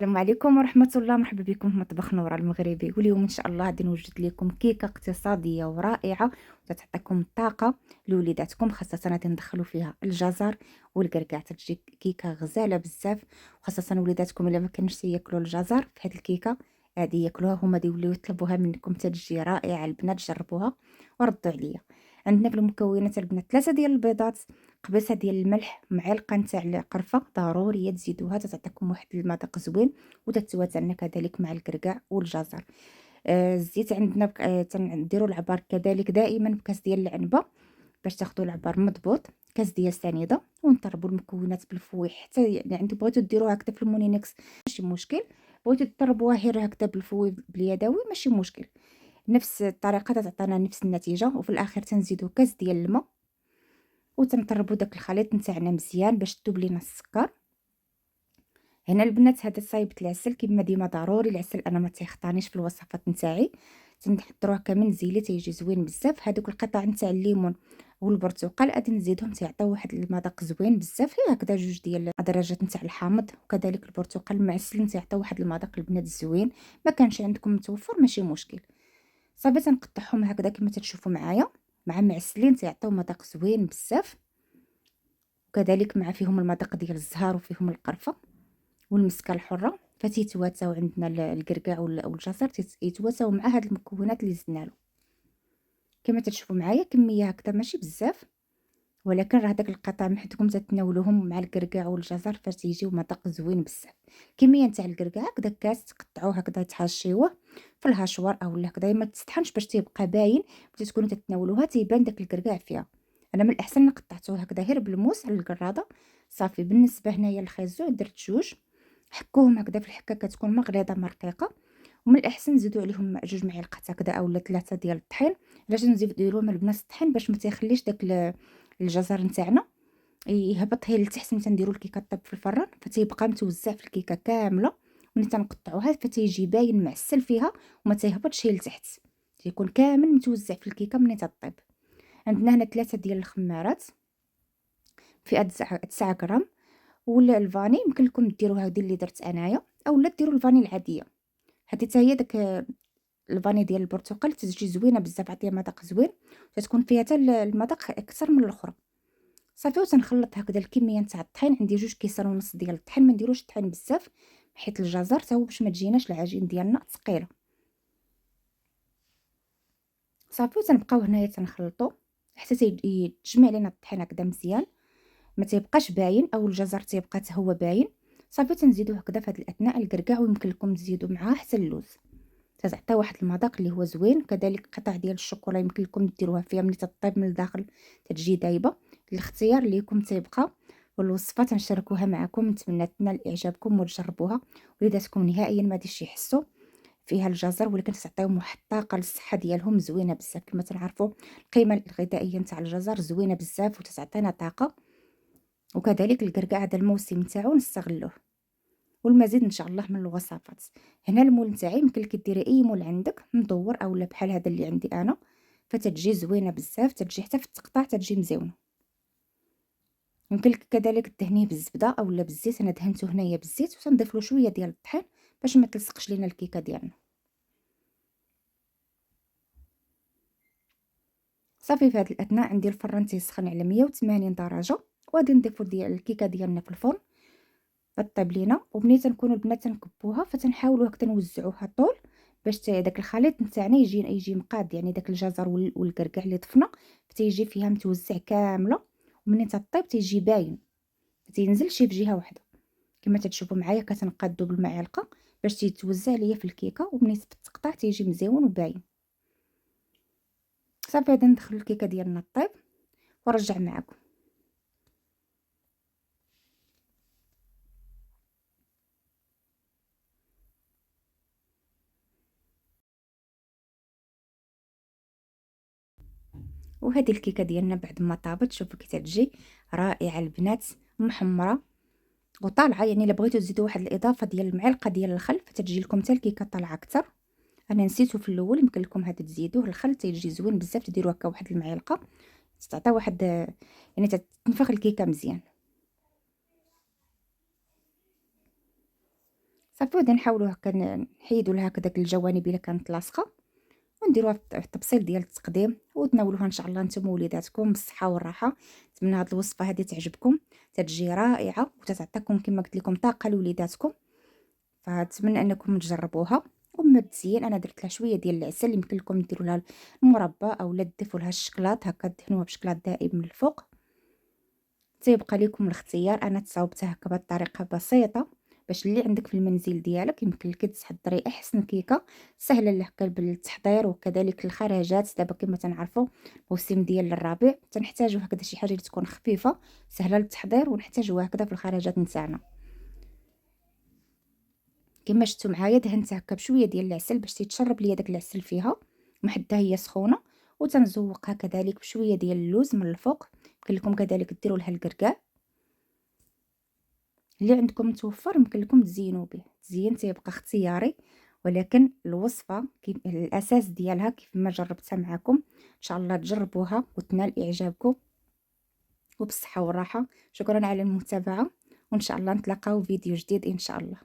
السلام عليكم ورحمة الله، مرحبا بكم في مطبخ نورة المغربي. واليوم ان شاء الله غادي نوجد لكم كيكة اقتصادية ورائعة وتعطيكم الطاقة لوليداتكم، خاصة غادي ندخلوا فيها الجزر والكركاع. تجي كيكة غزالة بزاف، وخاصة وليداتكم الا ما كانش ياكلوا الجزر في هذه الكيكة غادي ياكلوها، هما يوليو يطلبوها منكم. تجي رائعة البنات، جربوها وردوا عليا. عندنا في المكونات البنات 3 ديال البيضات، قبيصه ديال الملح، معلقه نتاع القرفه ضروريه تزيدوها تعطيكم واحد المذاق زوين، وتتوازن كذلك مع الكركاع والجزر. الزيت عندنا تنديروا العبار كذلك دائما بكاس ديال العنبه باش تاخذوا العبار مضبوط، كاس ديال سنيده. ونطربوا المكونات بالفويح حتى يعني بغيتو ديروها هكذا في المونينكس ماشي مشكل، بغيتو تطربوها غير هكذا بالفوي باليدوي ماشي مشكل. نفس الطريقه تعطينا نفس النتيجه. وفي الاخير تنزيدوا كاس ديال الماء وتنطربوا داك الخليط نتاعنا مزيان باش تذوب لينا السكر. هنا البنات هذا صايبة العسل كما ديما ضروري، العسل انا ما تيخطانيش في الوصفات نتاعي، تنحضروه كامل زيلي تيجي زوين بزاف. هذوك القطع نتاع الليمون والبرتقال غادي نزيدهم تيعطيو واحد المذاق زوين بزاف، هي هكذا جوج ديال درجات نتاع الحامض. وكذلك البرتقال المعسل تيعطيو واحد المذاق البنات زوين. ما كانش عندكم متوفر ماشي مشكل، صافي تنقطعهم هكذا كما تشوفوا معايا مع معسلين تيعطيو مذاق زوين بزاف. وكذلك مع فيهم المذاق ديال الزهر وفيهم القرفه والمسكه الحره، فتيتواتاو عندنا الكركاع والجزر يتواتاو مع هاد المكونات اللي زدنا له. كما تشوفوا معايا كميه هكذا ماشي بزاف، ولكن راه داك القطع محدكم تتناولوهم مع الكركاع والجزر فتيجيو مذاق زوين بزاف. كميه نتاع الكركاع هكذا كاس تقطعوه هكذا تحاشيوه في الهاشوار اولا هكذا ما تستحنش باش تيبقى باين، باش تكونوا تتناولوها تيبان داك الكركاع فيها. انا من الاحسن نقطعته هكذا غير بالموس على القراده. صافي بالنسبه هنايا للخيزو درت جوج، حكوهم هكذا في الحكه كتكون مغليظه مرقيقه. ومن الاحسن نزيدوا عليهم جوج معالق هكذا اولا 3 ديال الطحين. علاش نزيدوهم البنات الطحين؟ باش ما تيخليش داك الجزر نتاعنا يهبط هي لتحت ملي تنديروا الكيكه طيب في الفران، فتيبقى متوزع في الكيكه كامله. ملي تنقطعوها فتيجي باين معسل فيها وما تيهبطش هي لتحت، تيكون كامل متوزع في الكيكه ملي تطيب. عندنا هنا 3 ديال الخمارات فئه 9 غرام. ولا الفاني يمكن لكم ديروها هذه اللي درت انايا اولا ديروا الفاني العاديه. هذه حتى هي داك الفاني ديال البرتقال تجي زوينه بزاف، عطيها مذاق زوين وتكون فيها حتى المذاق اكثر من الاخرى. صافي وتنخلط هكذا الكميه نتاع الطحين، عندي 2 كيسان ونص ديال الطحين، ما نديروش الطحين بزاف حيت الجزر حتى هو باش ما تجيناش العجين ديالنا ثقيله. صافي وتنبقاو هنايا تنخلطو حتى تجمع لينا الطحين هكذا مزيان، ما تيبقاش باين او الجزر تيبقى حتى هو باين. صافي تنزيدو هكذا في هذه الاثناء الكركاع، ويمكن لكم تزيدوا معاه حتى اللوز تتعطي واحد المذاق اللي هو زوين. كذلك قطع ديال الشوكولا يمكن لكم ديروها فيها ملي تطيب من الداخل تتجي دايبه، الاختيار ليكم تيبقى. والوصفه تنشاركوها معكم، نتمنى تنال اعجابكم وتجربوها. وليداتكم نهائيا ما غاديش يحسوا فيها الجزر، ولكن تعطيهم واحد الطاقه للصحه ديالهم زوينه بزاف. كما تنعرفوا القيمه الغذائيه نتاع الجزر زوينه بزاف وتعطينا طاقه. وكذلك الكركاع هذا الموسم نتاعو نستغلوه. والمزيد ان شاء الله من الوصفات. هنا المول نتاعي يمكن لك ديري اي مول عندك مدور اولا بحال هذا اللي عندي انا، فتتجي زوينه بزاف، تتجي حتى في التقطاع تتجي مزيونه. يمكن لك كذلك دهنيه بالزبده اولا بالزيت، انا دهنته هنايا بالزيت وتنضيف له شويه ديال الطحين باش ما تلصقش لينا الكيكه ديالنا. صافي في هذه الاثناء عندي الفران تيسخن على 180 درجه، وغادي نضيفو ديال الكيكه ديالنا في الفرن طيب لينا. ومنين تنكونوا البنات تنكبوها فتنحاولوا هكذا نوزعوها طول باش داك الخليط نتاعنا يجي مقاد، يعني داك الجزر والكركاع اللي ضفنا تيجي فيها متوزع كامله. ومنين تطيب تيجي باين، ما تينزلش في جهه واحده. كما تتشوفوا معايا كتنقادو بالمعلقه باش تيتوزع ليا في الكيكه، ومنين تقطع تيجي مزيون وباين. صافي غادي ندخل الكيكه ديالنا طيب ونرجع معكم. وهذه الكيكه ديالنا بعد ما طابت شوفوا كي تجي رائعه البنات، محمره وطالعه. يعني الا بغيتو تزيدوا واحد الاضافه ديال المعلقه ديال الخل فتتجي لكم حتى الكيكه طالعه اكثر. انا نسيته في الاول، يمكن لكم هذا تزيدوه الخل تيجي زوين بزاف، تديروا هكا واحد المعلقه تعطي واحد يعني تنفخ الكيكه مزيان. صافي وغادي نحاولوا هكا نحيدوا لها هكا داك الجوانب الا كانت لاصقه، ونديروها في التبسيط ديال التقديم، وتناولوها ان شاء الله نتوما ووليداتكم بالصحه والراحه. نتمنى هاد الوصفه هذه تعجبكم، تتجي رائعه وتتعطيكم كما قلت لكم طاقه لوليداتكم، فنتمنى انكم تجربوها. وما تزين انا درت لها شويه ديال العسل، يمكن لكم ديروا لها المربى اولا تضيفوا لها الشكلاط، هكا دهنوها بشكلاط دائب من الفوق. تيبقى لكم الاختيار. انا تصاوبتها هكا بهذه الطريقه بسيطه باش اللي عندك في المنزل ديالك يمكن لك تحضري احسن كيكه سهله هكا بالتحضير، وكذلك الخرجات دابا كما تنعرفوا موسم ديال الربيع تنحتاجوا هكذا شي حاجه اللي تكون خفيفه سهله للتحضير، ونحتاجوها هكذا في الخرجات نتاعنا. كما شفتوا معايا دهنتها هكا بشويه ديال العسل باش تيتشرب ليا داك العسل فيها، محدها هي سخونه. وتنزوقها كذلك بشويه ديال اللوز من الفوق، يمكن لكم كذلك ديروا لها الكركاع اللي عندكم متوفر، يمكن لكم تزينوا به. تزيين تيبقى اختياري، ولكن الوصفه الاساس ديالها كيف ما جربتها معكم ان شاء الله تجربوها وتنال اعجابكم وبالصحه والراحه. شكرا على المتابعه، وان شاء الله نتلاقاو فيديو جديد ان شاء الله.